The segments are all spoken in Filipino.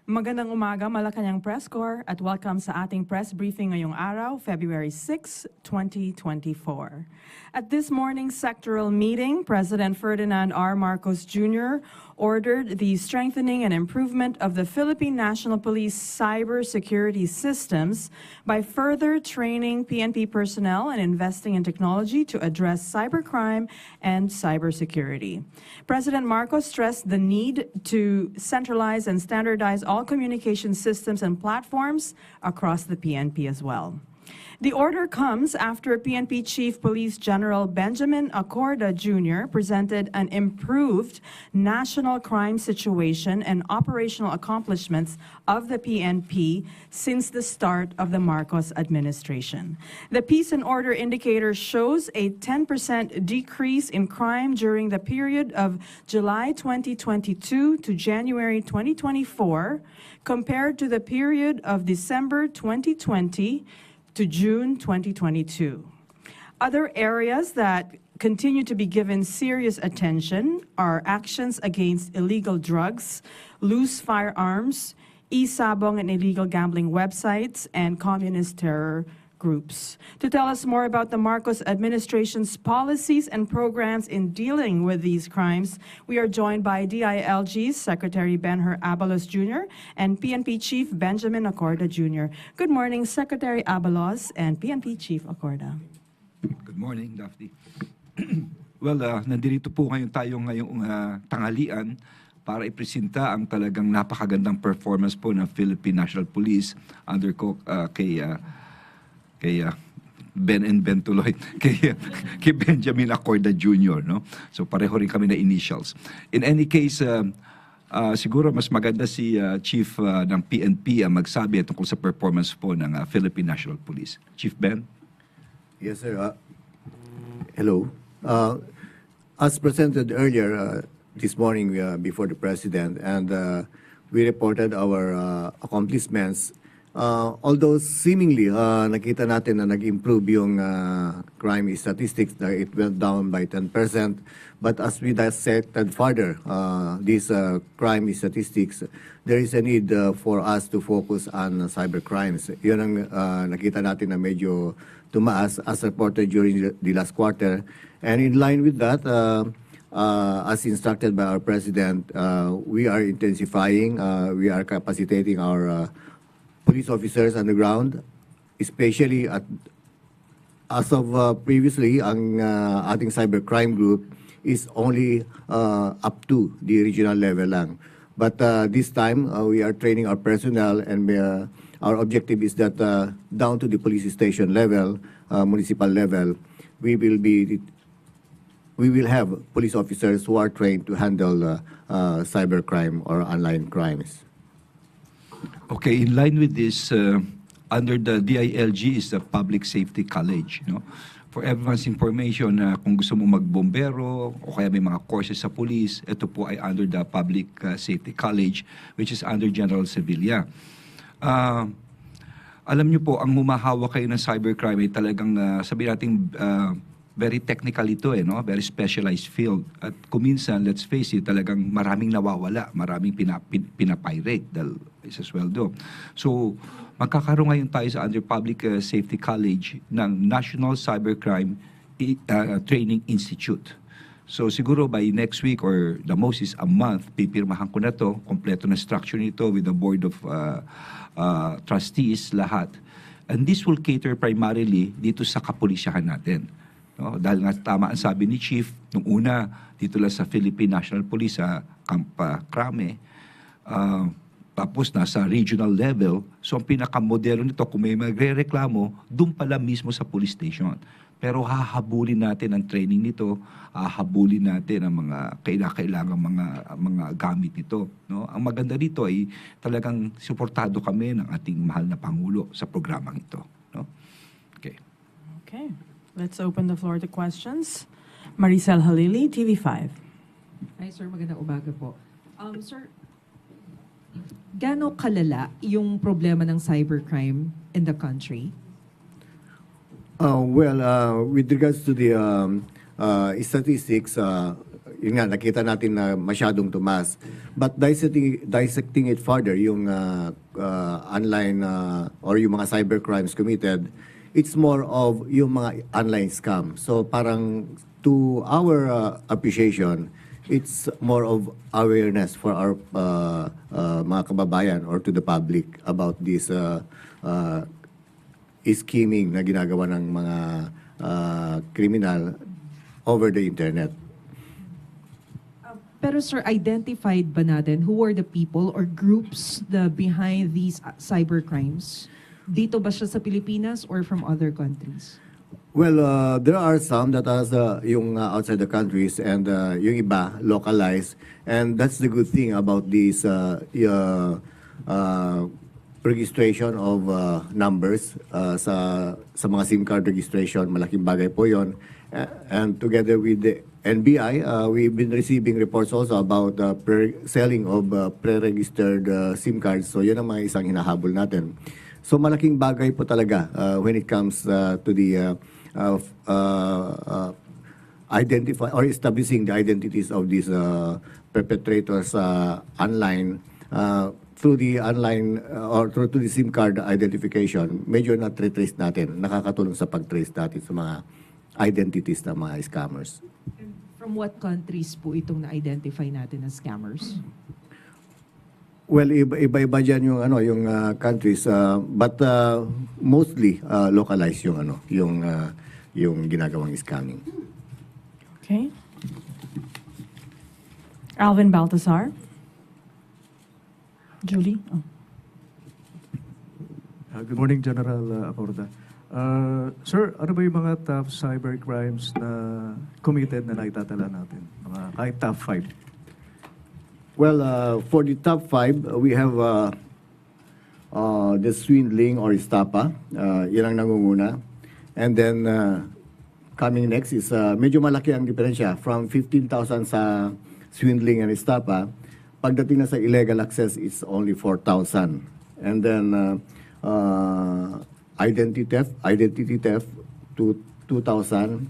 Magandang umaga, Malacañang Press Corps, at welcome sa ating press briefing ngayong araw, February 6, 2024. At this morning's sectoral meeting, President Ferdinand R. Marcos Jr. ordered the strengthening and improvement of the Philippine National Police cybersecurity systems by further training PNP personnel and investing in technology to address cybercrime and cybersecurity. President Marcos stressed the need to centralize and standardize all communication systems and platforms across the PNP as well. The order comes after PNP Chief Police General Benjamin Acorda Jr. presented an improved national crime situation and operational accomplishments of the PNP since the start of the Marcos administration. The Peace and Order Indicator shows a 10% decrease in crime during the period of July 2022 to January 2024 compared to the period of December 2020 to June 2022. Other areas that continue to be given serious attention are actions against illegal drugs, loose firearms, e-sabong and illegal gambling websites, and communist terror groups. To tell us more about the Marcos administration's policies and programs in dealing with these crimes, we are joined by DILG's Secretary Benher Abalos Jr. and PNP Chief Benjamin Acorda Jr. Good morning, Secretary Abalos and PNP Chief Acorda. Good morning, Daphne. Well, nandito po ngayong tanghalian para ipresenta ang talagang napakagandang performance po ng Philippine National Police under kay Ben and Ben tuloy, kay Benjamin Acorda Jr. No? So pareho rin kami na initials. In any case, siguro mas maganda si Chief ng PNP ang magsabi tungkol sa performance po ng Philippine National Police. Chief Ben? Yes, sir. Hello. As presented earlier this morning before the President, and we reported our accomplishments. Although seemingly nakita natin na nag-improve yung crime statistics, it went down by 10%. But as we dissected further these crime statistics, there is a need for us to focus on cyber crimes. Yun ang nakita natin na medyo tumaas as reported during the last quarter. And in line with that, as instructed by our President, we are intensifying, we are capacitating our police officers on the ground, especially as of previously, ang ating cybercrime group is only up to the regional level lang. But this time, we are training our personnel, and our objective is that down to the police station level, municipal level, we will have police officers who are trained to handle cybercrime or online crimes. Okay, in line with this, under the DILG is the Public Safety College. You know? For everyone's information, kung gusto mo magbombero o kaya may mga courses sa police, ito po ay under the Public Safety College, which is under General Sevilla. Alam niyo po, ang humahawak kayo ng cybercrime ay talagang, sabihin natin, very technical ito, no? Very specialized field. At kuminsan, let's face it, talagang maraming nawawala, maraming pinapirate dahil isa sweldo. So, magkakaroon ngayon tayo sa under Public Safety College ng National Cybercrime Training Institute. So, siguro by next week or the most is a month, pipirmahan ko na to, kompleto na structure nito with the Board of Trustees, lahat. And this will cater primarily dito sa kapulisyahan natin. No, dahil nga tama ang sabi ni Chief, nung una, dito lang sa Philippine National Police, sa Camp Crame, tapos nasa regional level. So ang pinakamodelo nito, kung may magre-reklamo, doon pala mismo sa police station. Pero hahabulin natin ang training nito, hahabulin natin ang mga kailangan mga gamit nito. No? Ang maganda dito ay talagang suportado kami ng ating mahal na Pangulo sa programang ito. No? Okay. Okay. Let's open the floor to questions. Maricel Halili, TV5. Hi, sir. Magandang umaga po. Sir, gaano kalala yung problema ng cybercrime in the country? With regards to the statistics, yun nga, nakita natin na masyadong tumaas. But dissecting it further, yung online or yung mga cybercrimes committed, it's more of yung mga online scam. So parang to our appreciation, it's more of awareness for our mga kababayan or to the public about this scheming na ginagawa ng mga criminal over the internet. Pero sir, identified ba natin who are the people or groups behind these cybercrimes? Dito ba siya sa Pilipinas or from other countries? Well, there are some that are yung outside the countries and yung iba localized, and that's the good thing about this registration of numbers sa mga SIM card registration. Malaking bagay po yon. And together with the NBI, we've been receiving reports also about selling of pre-registered SIM cards. So yun ang mga isang hinahabol natin. So malaking bagay po talaga when it comes to the identify or establishing the identities of these perpetrators online through the online or through the SIM card identification. Medyo na-trace natin, nakakatulong sa pag-trace natin sa mga identities ng mga scammers. And from what countries po itong na-identify natin as scammers? Well, iba-iba dyan yung countries, but mostly localized yung ginagawang scamming. Okay. Alvin Baltasar. Julie. Oh. Good morning, General Acorda. Sir, ano ba yung mga top cyber crimes na committed na naitatala natin? Mga kahit top 5? Well, for the top 5, we have the swindling or estafa. Yan ang nangunguna. And then, coming next is, medyo malaki ang diferensya. From 15,000 sa swindling and estafa, pagdating na sa illegal access, it's only 4,000. And then, identity theft to 2,000,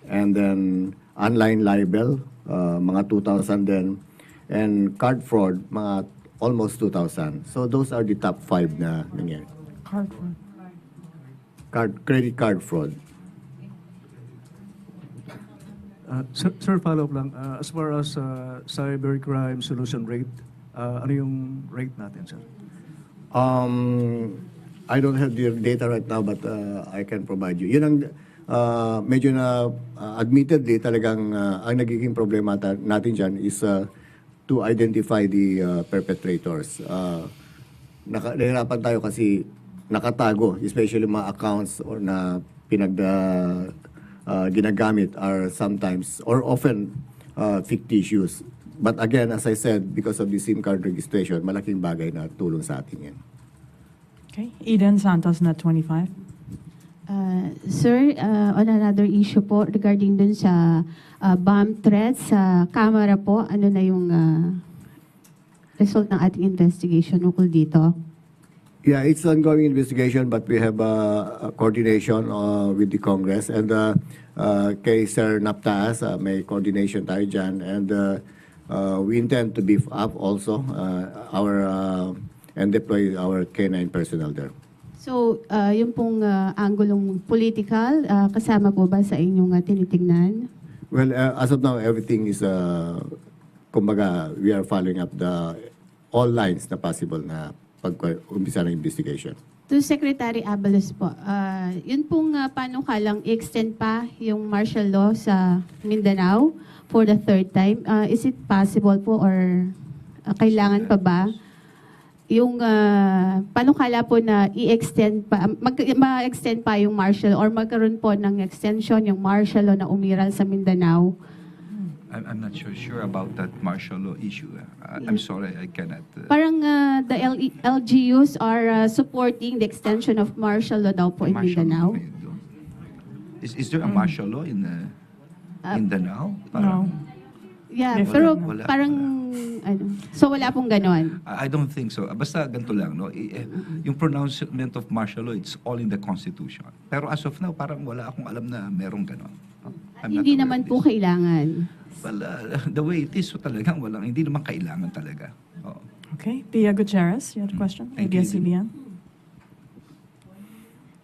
and then online libel, mga 2,000 din, and card fraud, mga almost 2,000. So those are the top 5 na nangyari. Card fraud. Credit card fraud. Sir, follow-up lang. As far as cybercrime solution rate, ano yung rate natin, sir? I don't have the data right now, but I can provide you. Yun ang medyo na admittedly talagang ang nagiging problema natin dyan is to identify the perpetrators. Nahirapan tayo kasi nakatago, especially mga accounts or na ginagamit are sometimes or often fictitious. But again, as I said, because of the SIM card registration, malaking bagay na tulong sa atin yan. Okay. Eden Santos, Net 25. Sir, on another issue po regarding dun sa bomb threats sa camera po, ano na yung result ng ating investigation ukol dito? Yeah, it's ongoing investigation, but we have a coordination with the Congress. And kay Sir Naptaas, may coordination tayo dyan. And we intend to beef up also and deploy our K9 personnel there. So, yung pong anggulong political, kasama po ba sa inyong tinitingnan? Well, as of now, everything is, kumbaga, we are following up all lines na possible na pag-umpisa ng investigation. To Secretary Abalos po, yun pong panukalang i-extend pa yung martial law sa Mindanao for the third time. Is it possible po or kailangan pa ba yung panukala po na i-extend pa, ma-extend pa yung martial or magkaroon po ng extension yung martial law na umiral sa Mindanao? I'm not sure about that martial law issue. I'm sorry, I cannot. Parang the LGUs are supporting the extension of martial law daw po in Mindanao. Is there a martial law in Mindanao? No. Yeah, Wala, pero wala. parang ano, so wala pong ganon. I don't think so. Basta ganito lang, no? Yung pronouncement of martial law, it's all in the Constitution. Pero as of now, parang wala akong alam na merong ganon. I'm not Hindi aware naman of po this. kailangan. Well, the way it is, so talagang hindi naman kailangan talaga. Oo. Okay, Pia Gutierrez, you had a question? Thank you, ABS-CBN.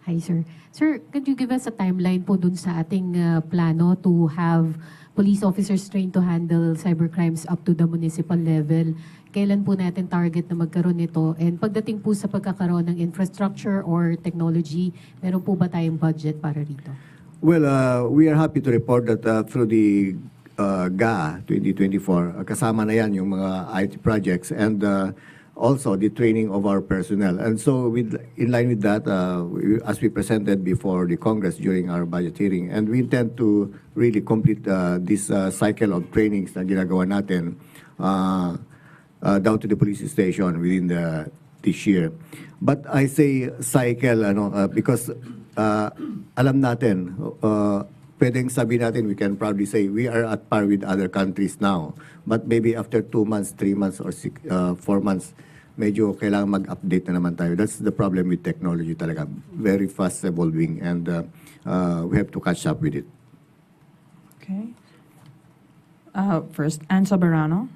Hi, sir. Sir, could you give us a timeline po dun sa ating plano to have police officers trained to handle cybercrimes up to the municipal level? Kailan po natin target na magkaroon nito? And pagdating po sa pagkakaroon ng infrastructure or technology, meron po ba tayong budget para rito? Well, we are happy to report that through the GA 2024, kasama na yan yung mga IT projects and also the training of our personnel. And so in line with that, as we presented before the Congress during our budget hearing, and we intend to really complete this cycle of trainings na ginagawa natin down to the police station within this year. But I say cycle because alam natin, pwedeng sabihin natin, we can proudly say we are at par with other countries now. But maybe after 2 months, 3 months, or 4 months, medyo kailangan mag-update na naman tayo. That's the problem with technology talaga. Very fast evolving and we have to catch up with it. Okay. First, Ann Soberano.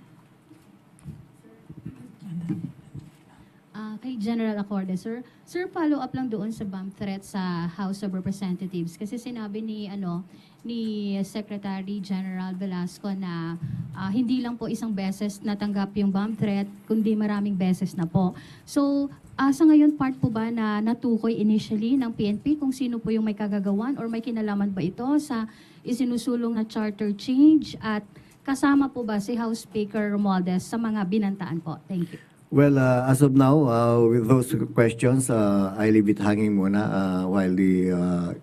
Kay General Acorda, sir. Sir, follow up lang doon sa bomb threat sa House of Representatives kasi sinabi ni Secretary General Velasco na hindi lang po isang beses natanggap yung bomb threat, kundi maraming beses na po. So, sa ngayon part po ba na natukoy initially ng PNP kung sino po yung may kagagawan or may kinalaman ba ito sa isinusulong na charter change at kasama po ba si House Speaker Romualdez sa mga binantaan po? Thank you. Well, as of now, with those questions, I leave it hanging muna while the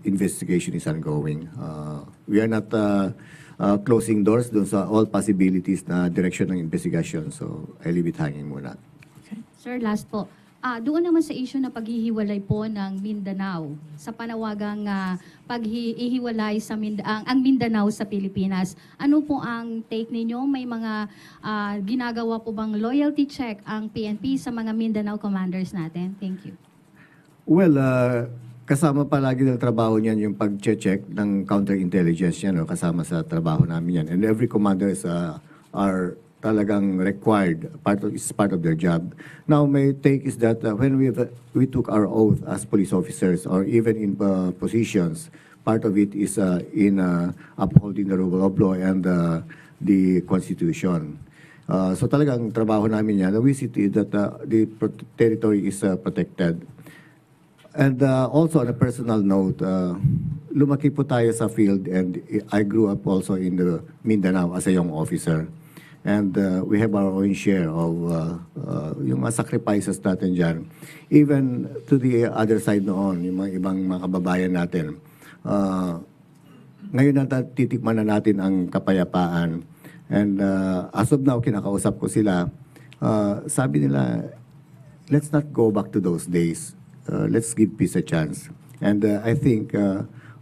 investigation is ongoing. We are not closing doors dun sa all possibilities na direction ng investigation. So, I leave it hanging muna. Sir, last po. Doon naman sa issue na paghihiwalay po ng Mindanao, sa panawagang paghihiwalay sa ang Mindanao sa Pilipinas, ano po ang take ninyo? May mga ginagawa po bang loyalty check ang PNP sa mga Mindanao commanders natin? Thank you. Well, kasama palagi ng trabaho niyan yung pag-check ng counterintelligence yan, kasama sa trabaho namin yan. And every commander are talagang required, is part of their job. Now, my take is that when we took our oath as police officers or even in positions, part of it is in upholding the rule of law and the Constitution. So talagang trabaho namin yan. We see that the territory is protected. And also on a personal note, lumaki po tayo sa field and I grew up also in the Mindanao as a young officer. And we have our own share of yung mga sacrifices natin dyan. Even to the other side noon, yung mga ibang mga kababayan natin. Ngayon titikman na natin ang kapayapaan. And as of now, kinakausap ko sila. Sabi nila, let's not go back to those days. Let's give peace a chance. And I think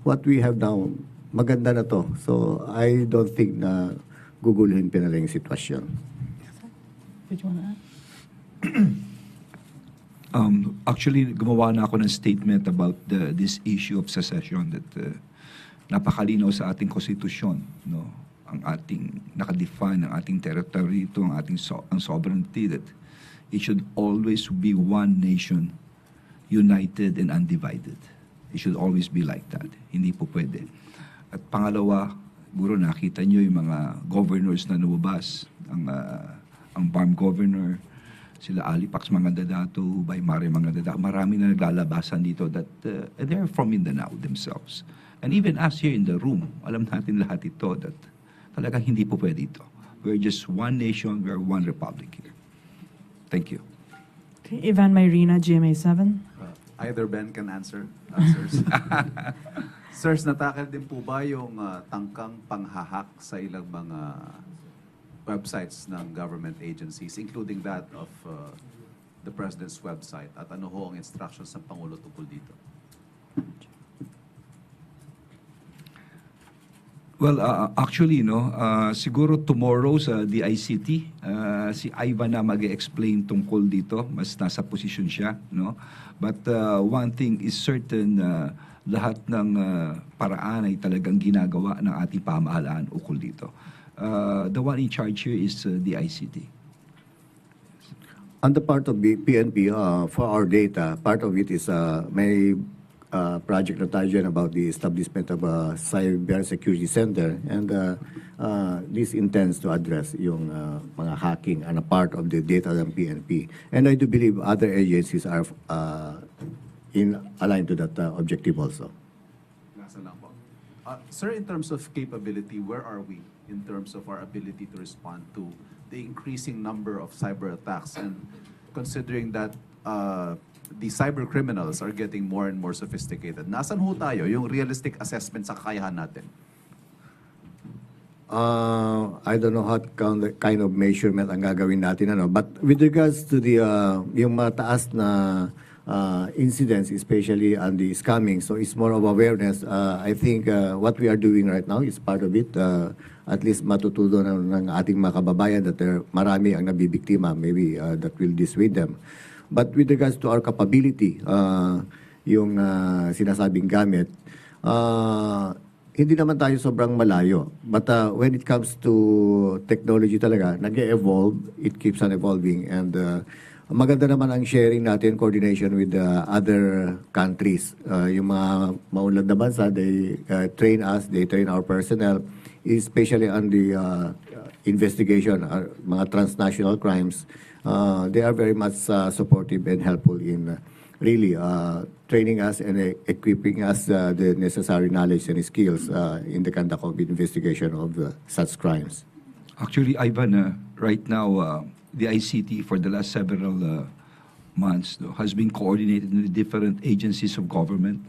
what we have now, maganda na to. So I don't think na guguluhin pa nila yung sitwasyon. Did you want to add? Actually, gumawa na ako ng statement about this issue of secession that napakalinaw sa ating konstitusyon, no? Ang ating nakadefine, ang ating territory ito, ang ating ang sovereignty, that it should always be one nation, united and undivided. It should always be like that. Hindi po pwede. At pangalawa, siguro nakita nyo yung mga governors na lumabas, ang BARM governor, sila Alipax Mangandadato, Baymare Mangandadato, marami na naglalabasan dito that they're from Mindanao themselves. And even us here in the room, alam natin lahat ito that talagang hindi po pwede ito. We're just one nation, we're one republic here. Thank you. Okay, Ivan Mayrina, GMA7. Either Ben can answer. Answers. Sirs, natakal din po ba yung tangkang panghahak sa ilang mga websites ng government agencies, including that of the President's website? At ano ho ang instructions ng Pangulo tungkol dito? Well, actually, siguro tomorrow sa DICT, si Ivan na mag-explain tungkol dito. Mas nasa position siya, no? But one thing is certain, lahat ng paraan ay talagang ginagawa ng ating pamahalaan ukol dito. The one in charge here is the ICT. On the part of the PNP, for our data, part of it is may project na tayo dyan about the establishment of a cyber security center, and this intends to address yung mga hacking and a part of the data ng PNP. And I do believe other agencies are aligned to that objective also. Nasa lang po. Sir, in terms of capability, where are we in terms of our ability to respond to the increasing number of cyber attacks, and considering that the cyber criminals are getting more and more sophisticated? Nasaan ho tayo yung realistic assessment sa kakayahan natin? I don't know what kind of measurement ang gagawin natin, but with regards to the yung mataas na incidents, especially on the scamming, so it's more of awareness. I think what we are doing right now is part of it. At least matutunan ng ating mga kababayan that marami ang nabibiktima, maybe that will dissuade them. But with regards to our capability, yung sinasabing gamit, hindi naman tayo sobrang malayo. But when it comes to technology talaga, nag-evolve, it keeps on evolving. And maganda naman ang sharing natin, coordination with other countries. Yung mga maunlad na bansa, they train us, they train our personnel, especially on the investigation, mga transnational crimes. They are very much supportive and helpful in really training us and equipping us the necessary knowledge and skills in the conduct of investigation of such crimes. Actually, Ivan, right now, the ICT for the last several months has been coordinated with different agencies of government,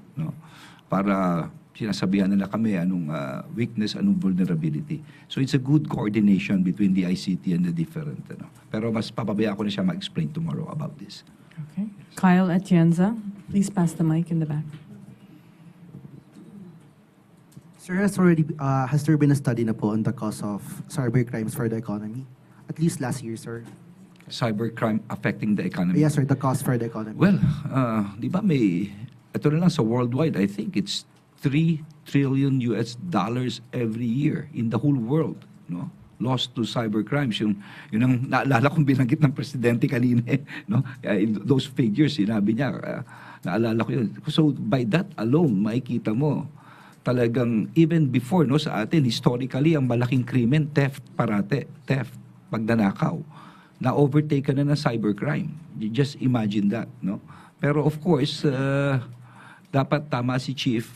para sinasabihan nila kami anong weakness, anong vulnerability. So it's a good coordination between the ICT and the different. Pero mas papabayaan ko na siya ma-explain tomorrow about this. Okay. Kyle Atienza, please pass the mic in the back. Sir, has there been a study na po on the cause of cyber crimes for the economy? At least last year, sir. Cybercrime affecting the economy? Yes, sir, the cost for the economy. Well, di ba ito na lang sa worldwide, I think it's $3 trillion every year in the whole world, lost to cyber crimes. Yun ang naalala kong binanggit ng presidente kanina, in those figures, sinabi niya, naalala ko yun. So by that alone, makikita mo, talagang even before, sa atin, historically, ang malaking krimen, theft, pagdanakaw, na-overtake na ng cybercrime. You just imagine that, Pero of course, dapat tama si Chief,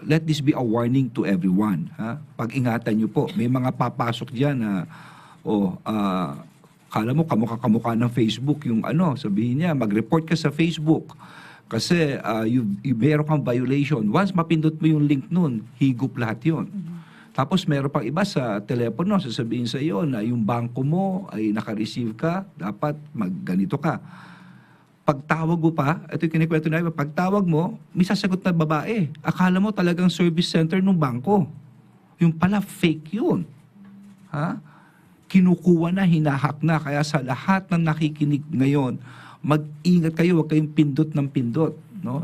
let this be a warning to everyone. Pag-ingatan nyo po, may mga papasok dyan na, kala mo kamukha ng Facebook, yung sabihin niya, mag-report ka sa Facebook. Kasi meron kang violation. Once mapindot mo yung link nun, higup lahat yun. Tapos meron pang iba sa telepono, sasabihin sa iyo na yung bangko mo ay naka-receive ka, dapat magganito ka. Pagtawag mo pa, ito yung kinikwento na iba, pagtawag mo, may sasagot na babae. Akala mo talagang service center ng bangko. Yung pala, fake yun. Kinukuha na, hinahak na. Kaya sa lahat ng nakikinig ngayon, mag-ingat kayo, huwag kayong pindot ng pindot.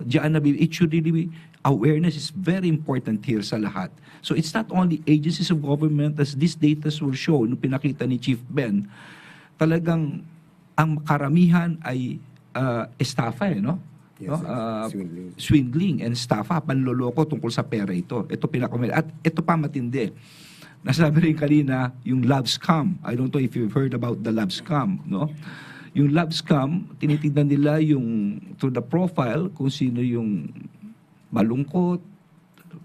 Diyan it should really be, awareness is very important here sa lahat. So it's not only agencies of government, as these data will show, nung pinakita ni Chief Ben, talagang ang karamihan ay estafa, Yes, swindling and estafa, panloloko tungkol sa pera ito. Ito pinakamali. At ito pa matindi. Nasabi rin kanina, yung love scam. I don't know if you've heard about the love scam, Yung love scam, tinitignan nila yung through the profile kung sino yung malungkot,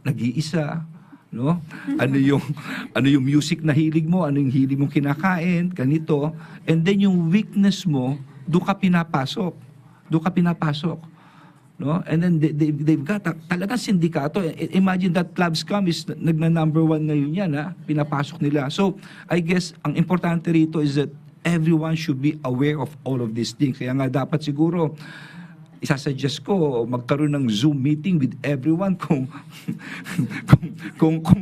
nag-iisa, ano yung music na hilig mo, ano yung hilig mong kinakain, ganito. And then yung weakness mo, doon ka pinapasok. And then they've got talagang sindikato. Imagine that love scam is number 1 ngayon yan, pinapasok nila. So I guess ang importante rito is that everyone should be aware of all of these things. Kaya nga dapat siguro isasuggest ko magkaroon ng Zoom meeting with everyone kung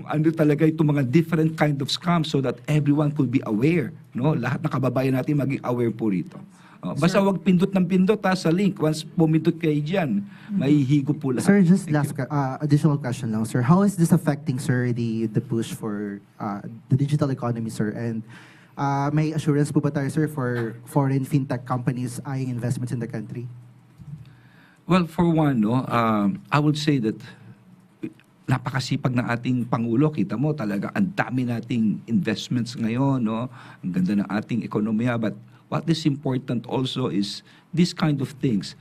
ano talaga itong mga different kind of scams so that everyone could be aware. Lahat ng kababayan natin maging aware po rito. Basta wag pindot ng pindot sa link. Once pumindot kayo dyan, mahihigo po lahat. Sir, just Thank last you. additional question lang, sir. How is this affecting, sir, the push for the digital economy, sir? And may assurance po ba tayo, sir, for foreign fintech companies eyeing investments in the country? Well, for one, I would say that napakasipag ng ating Pangulo. Kita mo talaga, ang dami nating investments ngayon. Ang ganda ng ating ekonomiya. But what is important also is this kind of things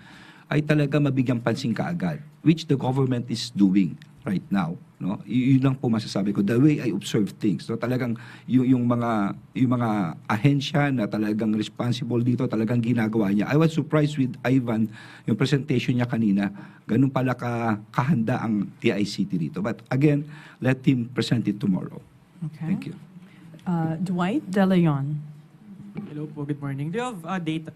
ay talaga mabigyang pansin kaagad, which the government is doing right now. Yun lang po masasabi ko. The way I observe things. Talagang yung mga ahensya na talagang responsible dito, talagang ginagawa niya. I was surprised with Ivan, yung presentation niya kanina. Ganun pala kahanda ang TICT dito. But again, let him present it tomorrow. Okay. Thank you. Dwight De Leon. Hello po, good morning. Do you have data?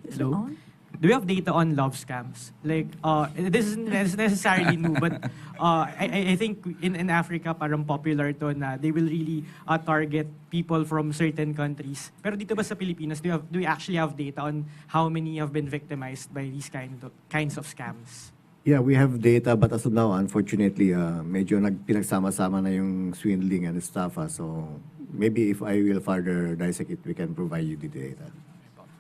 Is it on? Do you have data on love scams? Like, this isn't necessarily new, but I think in Africa, parang popular to na they will really target people from certain countries. Pero dito ba sa Pilipinas, do we actually have data on how many have been victimized by these kinds of scams? Yeah, we have data, but as of now, unfortunately, medyo pinagsama-sama na yung swindling and stuff. So maybe if I will further dissect it, we can provide you the data.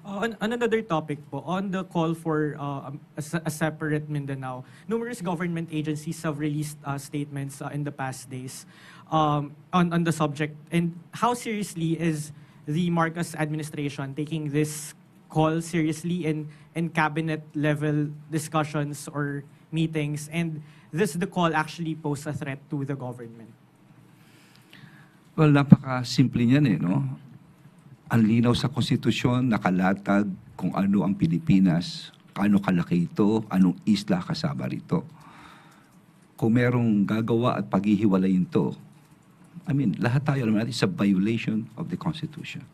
On another topic po, on the call for a separate Mindanao, numerous government agencies have released statements in the past days on the subject. And how seriously is the Marcos administration taking this call seriously in cabinet-level discussions or meetings? And does the call actually pose a threat to the government? Well, napaka-simple niyan Ang linaw sa konstitusyon, nakalatag kung ano ang Pilipinas, kaano kalaki ito, anong isla kasama rito. Kung merong gagawa at paghihiwalayin ito, lahat tayo alam natin, it's a violation of the Constitution.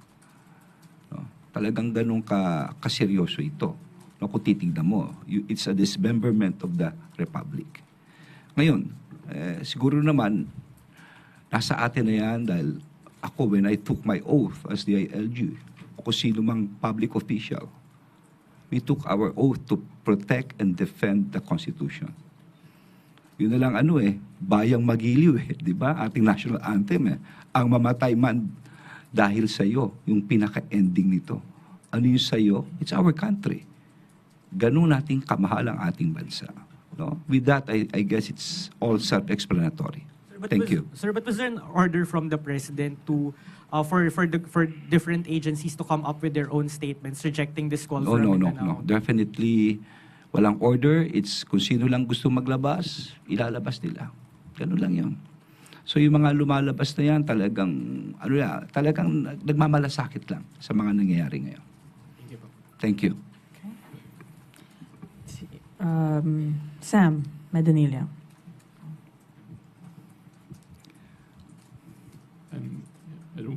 Talagang ganun kaseryoso ito. Kung titignan mo, it's a dismemberment of the Republic. Ngayon, siguro naman, nasa atin na yan dahil ako, when I took my oath as DILG, o sino mang public official, we took our oath to protect and defend the Constitution. Yun na lang bayang magiliw di ba? Ating national anthem Ang mamatay man dahil sa iyo, yung pinaka-ending nito. Ano yung sa iyo? It's our country. Ganun nating kamahal ang ating bansa. With that, I guess it's all self-explanatory. Thank you. Sir, but was there an order from the President to for different agencies to come up with their own statements rejecting this call from Mindanao? No. Definitely, walang order. It's kung sino lang gusto maglabas, ilalabas nila. Ganun lang yun. So yung mga lumalabas na yan, talagang nagmamalasakit lang sa mga nangyayari ngayon. Thank you. Sam Medonilla. Hello.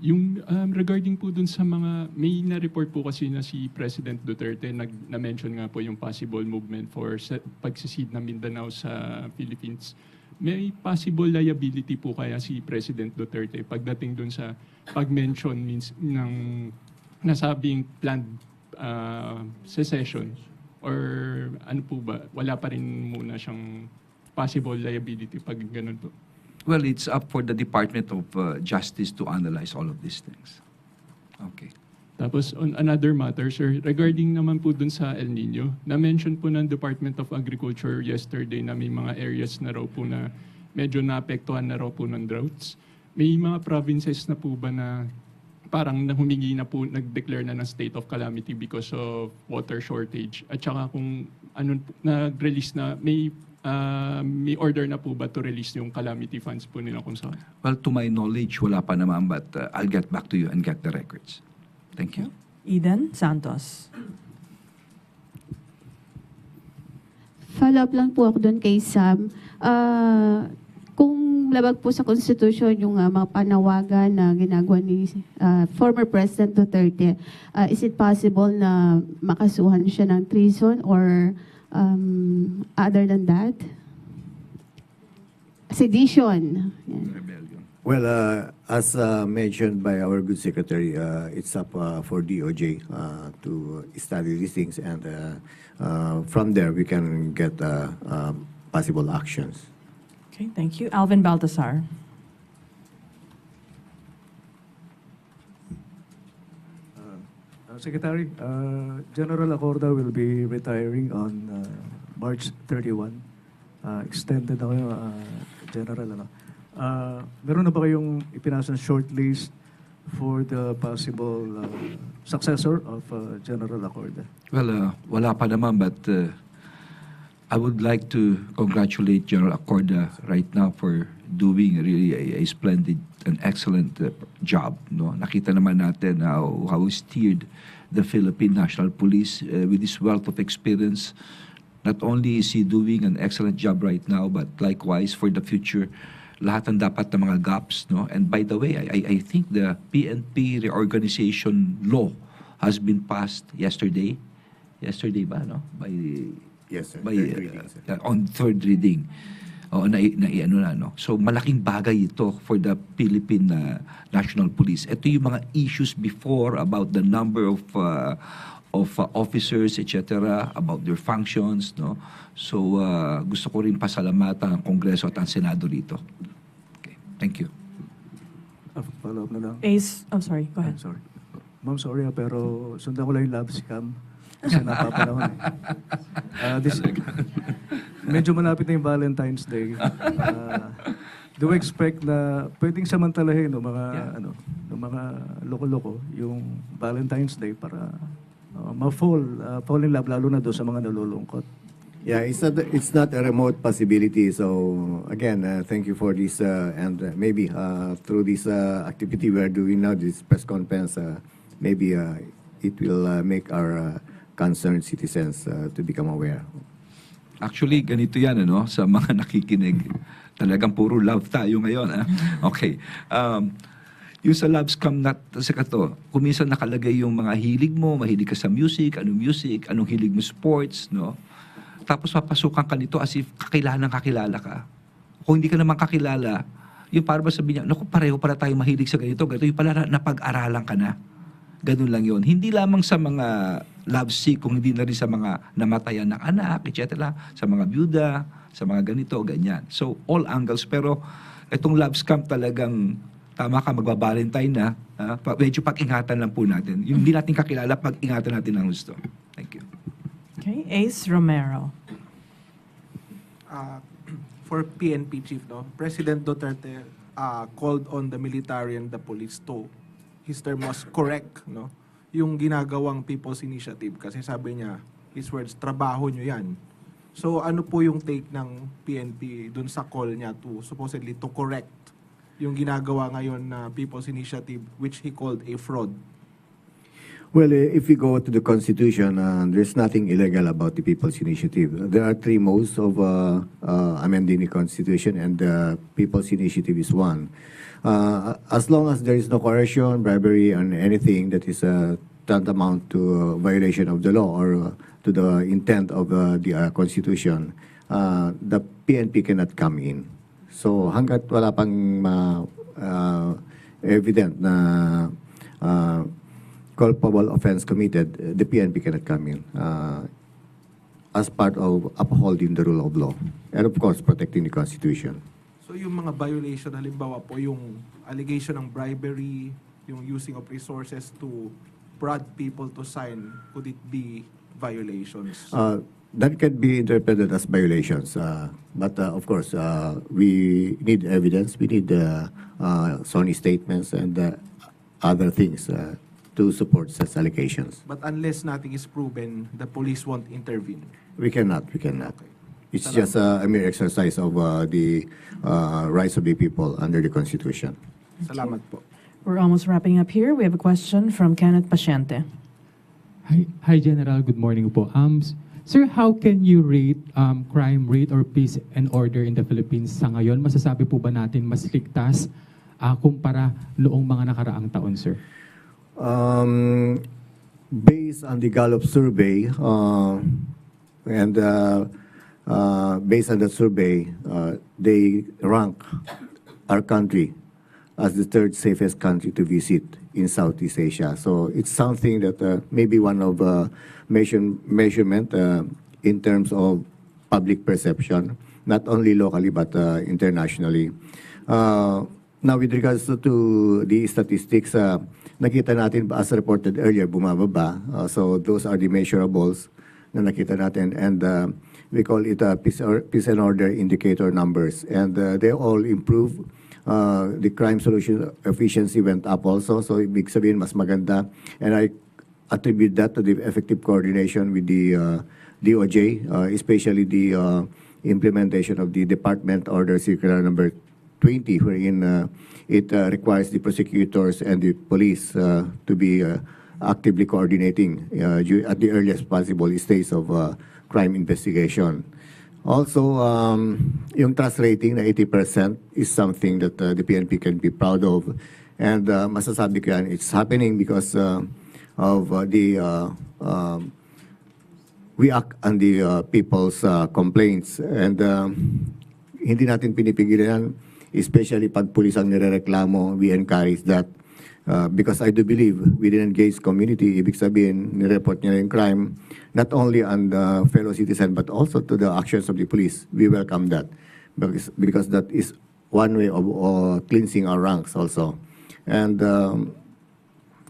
Yung regarding po dun sa mga, may na-report po kasi na si President Duterte, na-mention nga po yung possible movement for pagsisid ng Mindanao sa Philippines. May possible liability po kaya si President Duterte pagdating dun sa pag-mention ng nasabing planned secession? Or ano po ba, wala pa rin muna siyang possible liability pag ganun po? Well, it's up for the Department of Justice to analyze all of these things. Okay. Tapos on another matter, sir, regarding naman po dun sa El Nino, na-mention po ng Department of Agriculture yesterday na may mga areas na raw po na medyo naapektuhan na raw po ng droughts. May mga provinces na po ba na parang humingi na po, nag-declare na ng state of calamity because of water shortage? At saka kung ano, nag-release na, may order na po ba to release yung calamity funds po nila kung saan? Well, to my knowledge, wala pa naman, but I'll get back to you and get the records. Thank you. Eden Santos. Follow-up lang po ako doon kay Sam. Kung labag po sa Constitution yung mga panawagan na ginagawa ni former President Duterte, is it possible na makasuhan siya ng treason or other than that? Sedition. Yan. Rebellion. Well, as mentioned by our good secretary, it's up for DOJ to study these things, and from there we can get possible actions. Okay, thank you. Alvin Baltasar. Secretary, General Acorda will be retiring on March 31. Extended ako yung General. Meron na ba kayong ipinasa shortlist for the possible successor of General Acorda? Well, wala pa naman, but I would like to congratulate General Acorda right now for doing really a splendid and excellent job. No? Nakita naman natin how he steered the Philippine National Police with this wealth of experience. Not only is he doing an excellent job right now, but likewise for the future, lahat ng dapat ng mga gaps. No? And by the way, I think the PNP reorganization law has been passed yesterday. Yesterday ba, no? Yes, sir. By, Third reading, sir. on third reading. Ano na, no? So malaking bagay ito for the Philippine National Police. Ito yung mga issues before about the number of officers, etc., about their functions, no? So gusto ko rin pasalamatan ang Kongreso at ang Senado rito. Okay, thank you. Follow up na lang. Ace, oh sorry, go ahead. Sorry. Ma'am, sorry pero sundan ko lang yung lab scam. Kasi napapanahon medyo malapit na yung Valentine's Day. Do we expect na pwedeng samantalahin ng mga ng mga loko-loko yung Valentine's Day para fall in love lalo na doon sa mga nalulungkot? Yeah, it's not a remote possibility. So again, thank you for this, and maybe through this activity we are doing now, this press conference, maybe it will make our concerned citizens to become aware. Actually, ganito yan, ano, sa mga nakikinig. Talagang puro love tayo ngayon. Okay. Yung sa love scam sa kato, kuminsan nakalagay yung mga hilig mo, mahilig ka sa music, anong hilig mo sports, no? Tapos papasukan ka nito as if kakilala ka. Kung hindi ka naman kakilala, yung para ba sabihin niya, naku, pareho para tayo mahilig sa ganito, yung pala napag-aralan ka na. Ganun lang yon. Hindi lamang sa mga love sick, kung hindi na rin sa mga namatayan ng anak, etc., sa mga byuda, sa mga ganito, ganyan. So, all angles. Pero itong love scam talagang tama ka, magbabalentine na. Medyo pag-ingatan lang po natin. Yung hindi natin kakilala, pag-ingatan natin ang gusto. Thank you. Okay, Ace Romero. For PNP chief, no, President Duterte called on the military and the police to, his term was correct, no, yung ginagawang People's Initiative, kasi sabi niya, his words, trabaho nyo yan. So ano po yung take ng PNP dun sa call niya to supposedly to correct yung ginagawa ngayon na People's Initiative, which he called a fraud? Well, if we go to the Constitution, there's nothing illegal about the People's Initiative. There are three modes of amending the Constitution, and the People's Initiative is one. As long as there is no coercion, bribery, and anything that is tantamount to violation of the law or to the intent of the Constitution, the PNP cannot come in. So hanggat wala pang evident na culpable offense committed, the PNP cannot come in as part of upholding the rule of law and of course protecting the Constitution. So yung mga violation, halimbawa po yung allegation ng bribery, yung using of resources to prod people to sign, could it be violations? That can be interpreted as violations, but of course we need evidence, we need Sony statements and other things to support such allegations. But unless nothing is proven, the police won't intervene? We cannot. Okay. It's just a mere exercise of the rights of the people under the Constitution. Salamat po. We're almost wrapping up here. We have a question from Kenneth Paciente. Hi, General. Good morning po. Sir, how can you rate crime rate or peace and order in the Philippines sa ngayon? Masasabi po ba natin mas ligtas kumpara noong mga nakaraang taon, sir? Based on the Gallup survey, and based on that survey, they rank our country as the third safest country to visit in Southeast Asia. So it's something that maybe one of measurement in terms of public perception, not only locally but internationally. Now, with regards to the statistics, nakita natin, as reported earlier, bumababa. So those are the measurables na nakita natin. And we call it peace and order indicator numbers. And they all improve. The crime solution efficiency went up also. So ibig sabihin, mas maganda. And I attribute that to the effective coordination with the DOJ, especially the implementation of the Department Order Circular number 20, wherein it requires the prosecutors and the police to be actively coordinating at the earliest possible stage of crime investigation. Also, yung trust rating na 80% is something that the PNP can be proud of. And masasabi ko yan, it's happening because of we act on the people's complaints. And hindi natin pinipigilan yan. Especially pag pulis ang nirereklamo, we encourage that. Because I do believe within engaged community, ibig sabihin, nireport niya yung crime, not only on the fellow citizen, but also to the actions of the police. We welcome that. Because that is one way of cleansing our ranks also. And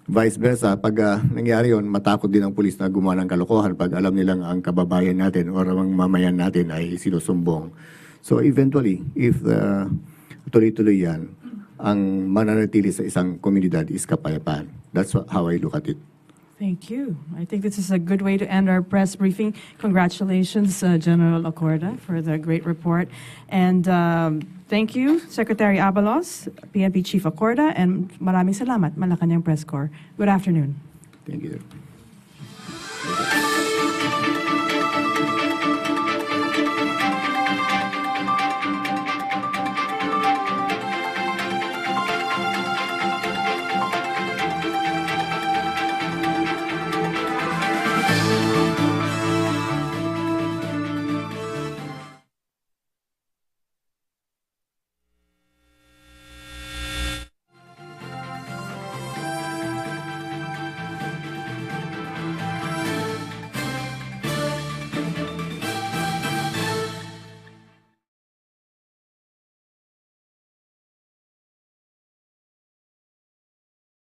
vice versa, pag nangyari yun, matakot din ang pulis na gumawa ng kalokohan pag alam nilang ang kababayan natin o ang mamayan natin ay sinusumbong. So eventually, if tuloy-tuloy yan, ang mananatili sa isang komunidad is kapayapaan. That's how I look at it. Thank you. I think this is a good way to end our press briefing. Congratulations, General Acorda, for the great report. And thank you, Secretary Abalos, PNP Chief Acorda, and maraming salamat, Malacañang Press Corps. Good afternoon. Thank you.